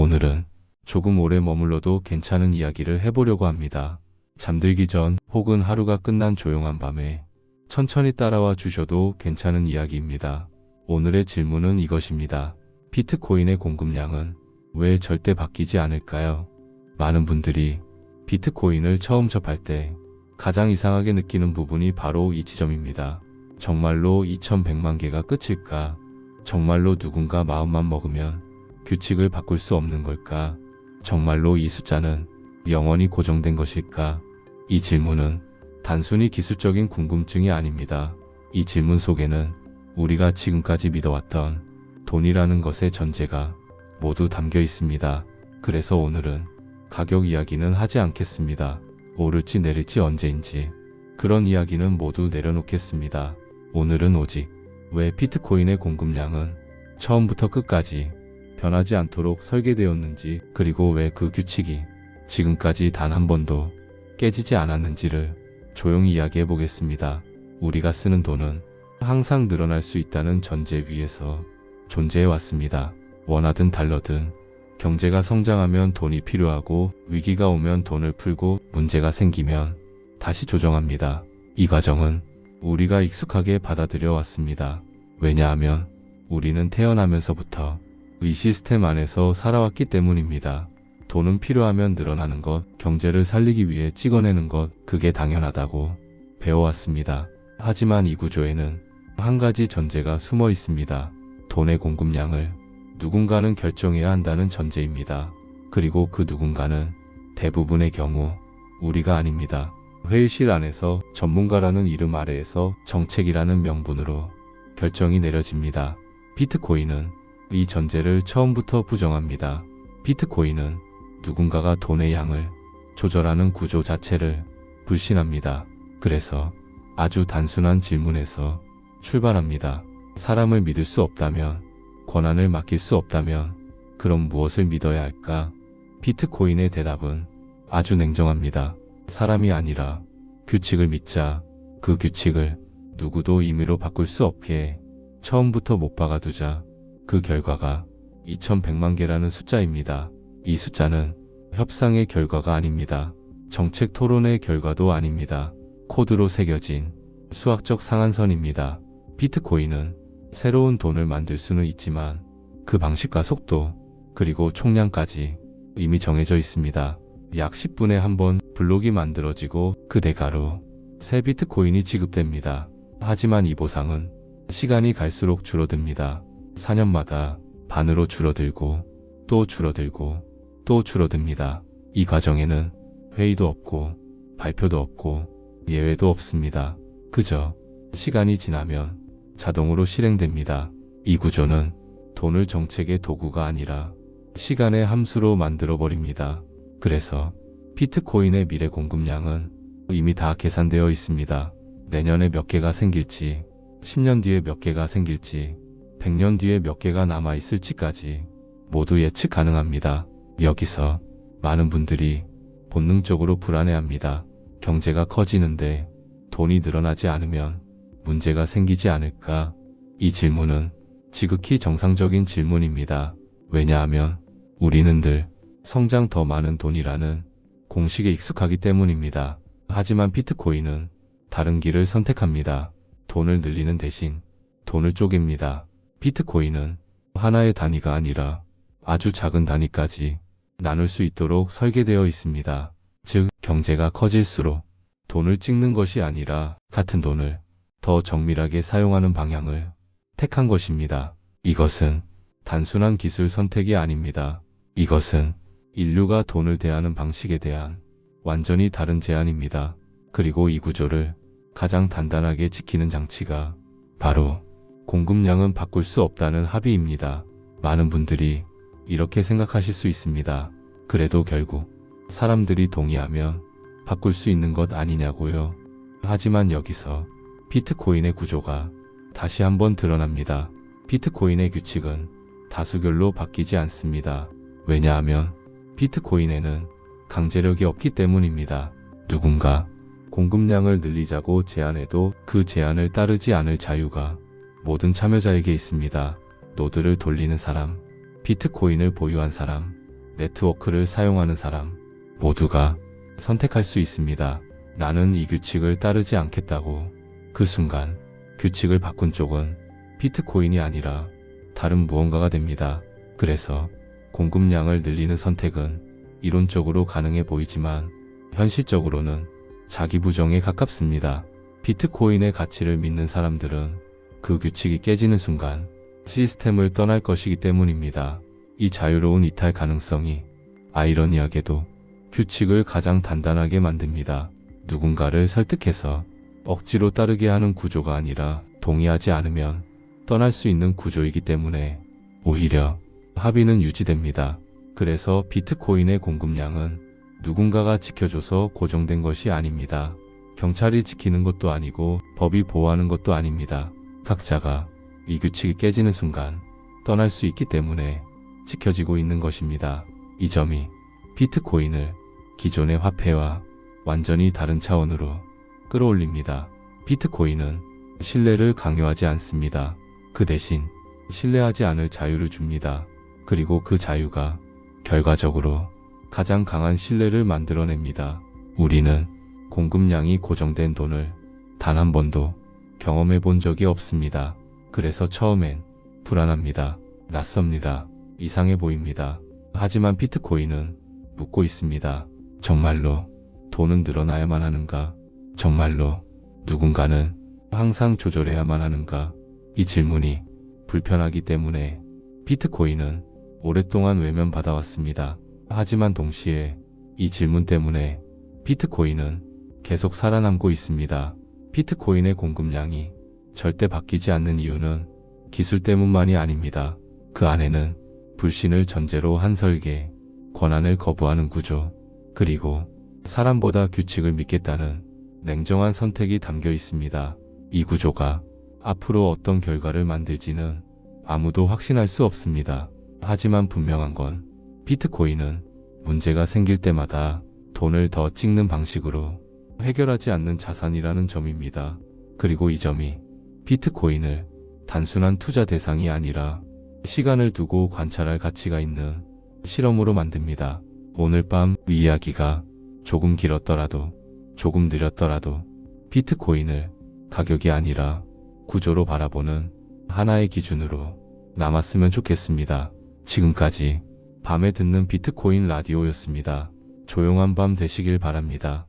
오늘은 조금 오래 머물러도 괜찮은 이야기를 해보려고 합니다. 잠들기 전 혹은 하루가 끝난 조용한 밤에 천천히 따라와 주셔도 괜찮은 이야기입니다. 오늘의 질문은 이것입니다. 비트코인의 공급량은 왜 절대 바뀌지 않을까요? 많은 분들이 비트코인을 처음 접할 때 가장 이상하게 느끼는 부분이 바로 이 지점입니다. 정말로 2100만 개가 끝일까? 정말로 누군가 마음만 먹으면 규칙을 바꿀 수 없는 걸까? 정말로 이 숫자는 영원히 고정된 것일까? 이 질문은 단순히 기술적인 궁금증이 아닙니다. 이 질문 속에는 우리가 지금까지 믿어왔던 돈이라는 것의 전제가 모두 담겨 있습니다. 그래서 오늘은 가격 이야기는 하지 않겠습니다. 오를지 내릴지 언제인지 그런 이야기는 모두 내려놓겠습니다. 오늘은 오직 왜 비트코인의 공급량은 처음부터 끝까지 변하지 않도록 설계되었는지, 그리고 왜 그 규칙이 지금까지 단 한 번도 깨지지 않았는지를 조용히 이야기해 보겠습니다. 우리가 쓰는 돈은 항상 늘어날 수 있다는 전제 위에서 존재해 왔습니다. 원화든 달러든 경제가 성장하면 돈이 필요하고, 위기가 오면 돈을 풀고, 문제가 생기면 다시 조정합니다. 이 과정은 우리가 익숙하게 받아들여 왔습니다. 왜냐하면 우리는 태어나면서부터 이 시스템 안에서 살아왔기 때문입니다. 돈은 필요하면 늘어나는 것, 경제를 살리기 위해 찍어내는 것, 그게 당연하다고 배워왔습니다. 하지만 이 구조에는 한 가지 전제가 숨어 있습니다. 돈의 공급량을 누군가는 결정해야 한다는 전제입니다. 그리고 그 누군가는 대부분의 경우 우리가 아닙니다. 회의실 안에서 전문가라는 이름 아래에서 정책이라는 명분으로 결정이 내려집니다. 비트코인은 이 전제를 처음부터 부정합니다. 비트코인은 누군가가 돈의 양을 조절하는 구조 자체를 불신합니다. 그래서 아주 단순한 질문에서 출발합니다. 사람을 믿을 수 없다면, 권한을 맡길 수 없다면 그럼 무엇을 믿어야 할까? 비트코인의 대답은 아주 냉정합니다. 사람이 아니라 규칙을 믿자. 그 규칙을 누구도 임의로 바꿀 수 없게 처음부터 못 박아두자. 그 결과가 2100만 개라는 숫자입니다. 이 숫자는 협상의 결과가 아닙니다. 정책 토론의 결과도 아닙니다. 코드로 새겨진 수학적 상한선입니다. 비트코인은 새로운 돈을 만들 수는 있지만 그 방식과 속도, 그리고 총량까지 이미 정해져 있습니다. 약 10분에 한 번 블록이 만들어지고 그 대가로 새 비트코인이 지급됩니다. 하지만 이 보상은 시간이 갈수록 줄어듭니다. 4년마다 반으로 줄어들고 또 줄어들고 또 줄어듭니다. 이 과정에는 회의도 없고 발표도 없고 예외도 없습니다. 그저 시간이 지나면 자동으로 실행됩니다. 이 구조는 돈을 정책의 도구가 아니라 시간의 함수로 만들어버립니다. 그래서 비트코인의 미래 공급량은 이미 다 계산되어 있습니다. 내년에 몇 개가 생길지, 10년 뒤에 몇 개가 생길지, 100년 뒤에 몇 개가 남아있을지까지 모두 예측 가능합니다. 여기서 많은 분들이 본능적으로 불안해합니다. 경제가 커지는데 돈이 늘어나지 않으면 문제가 생기지 않을까? 이 질문은 지극히 정상적인 질문입니다. 왜냐하면 우리는 늘 성장 더 많은 돈이라는 공식에 익숙하기 때문입니다. 하지만 비트코인은 다른 길을 선택합니다. 돈을 늘리는 대신 돈을 쪼갭니다. 비트코인은 하나의 단위가 아니라 아주 작은 단위까지 나눌 수 있도록 설계되어 있습니다. 즉, 경제가 커질수록 돈을 찍는 것이 아니라 같은 돈을 더 정밀하게 사용하는 방향을 택한 것입니다. 이것은 단순한 기술 선택이 아닙니다. 이것은 인류가 돈을 대하는 방식에 대한 완전히 다른 제안입니다. 그리고 이 구조를 가장 단단하게 지키는 장치가 바로 공급량은 바꿀 수 없다는 합의입니다. 많은 분들이 이렇게 생각하실 수 있습니다. 그래도 결국 사람들이 동의하면 바꿀 수 있는 것 아니냐고요. 하지만 여기서 비트코인의 구조가 다시 한번 드러납니다. 비트코인의 규칙은 다수결로 바뀌지 않습니다. 왜냐하면 비트코인에는 강제력이 없기 때문입니다. 누군가 공급량을 늘리자고 제안해도 그 제안을 따르지 않을 자유가 모든 참여자에게 있습니다. 노드를 돌리는 사람, 비트코인을 보유한 사람, 네트워크를 사용하는 사람 모두가 선택할 수 있습니다. 나는 이 규칙을 따르지 않겠다고. 그 순간 규칙을 바꾼 쪽은 비트코인이 아니라 다른 무언가가 됩니다. 그래서 공급량을 늘리는 선택은 이론적으로 가능해 보이지만 현실적으로는 자기 부정에 가깝습니다. 비트코인의 가치를 믿는 사람들은 그 규칙이 깨지는 순간 시스템을 떠날 것이기 때문입니다. 이 자유로운 이탈 가능성이 아이러니하게도 규칙을 가장 단단하게 만듭니다. 누군가를 설득해서 억지로 따르게 하는 구조가 아니라 동의하지 않으면 떠날 수 있는 구조이기 때문에 오히려 합의는 유지됩니다. 그래서 비트코인의 공급량은 누군가가 지켜줘서 고정된 것이 아닙니다. 경찰이 지키는 것도 아니고 법이 보호하는 것도 아닙니다. 각자가 이 규칙이 깨지는 순간 떠날 수 있기 때문에 지켜지고 있는 것입니다. 이 점이 비트코인을 기존의 화폐와 완전히 다른 차원으로 끌어올립니다. 비트코인은 신뢰를 강요하지 않습니다. 그 대신 신뢰하지 않을 자유를 줍니다. 그리고 그 자유가 결과적으로 가장 강한 신뢰를 만들어냅니다. 우리는 공급량이 고정된 돈을 단 한 번도 경험해 본 적이 없습니다. 그래서 처음엔 불안합니다. 낯섭니다. 이상해 보입니다. 하지만 비트코인은 묻고 있습니다. 정말로 돈은 늘어나야만 하는가? 정말로 누군가는 항상 조절해야만 하는가? 이 질문이 불편하기 때문에 비트코인은 오랫동안 외면받아왔습니다. 하지만 동시에 이 질문 때문에 비트코인은 계속 살아남고 있습니다. 비트코인의 공급량이 절대 바뀌지 않는 이유는 기술 때문만이 아닙니다. 그 안에는 불신을 전제로 한 설계, 권한을 거부하는 구조, 그리고 사람보다 규칙을 믿겠다는 냉정한 선택이 담겨 있습니다. 이 구조가 앞으로 어떤 결과를 만들지는 아무도 확신할 수 없습니다. 하지만 분명한 건 비트코인은 문제가 생길 때마다 돈을 더 찍는 방식으로 해결하지 않는 자산이라는 점입니다. 그리고 이 점이 비트코인을 단순한 투자 대상이 아니라 시간을 두고 관찰할 가치가 있는 실험으로 만듭니다. 오늘 밤 이 이야기가 조금 길었더라도 조금 느렸더라도 비트코인을 가격이 아니라 구조로 바라보는 하나의 기준으로 남았으면 좋겠습니다. 지금까지 밤에 듣는 비트코인 라디오였습니다. 조용한 밤 되시길 바랍니다.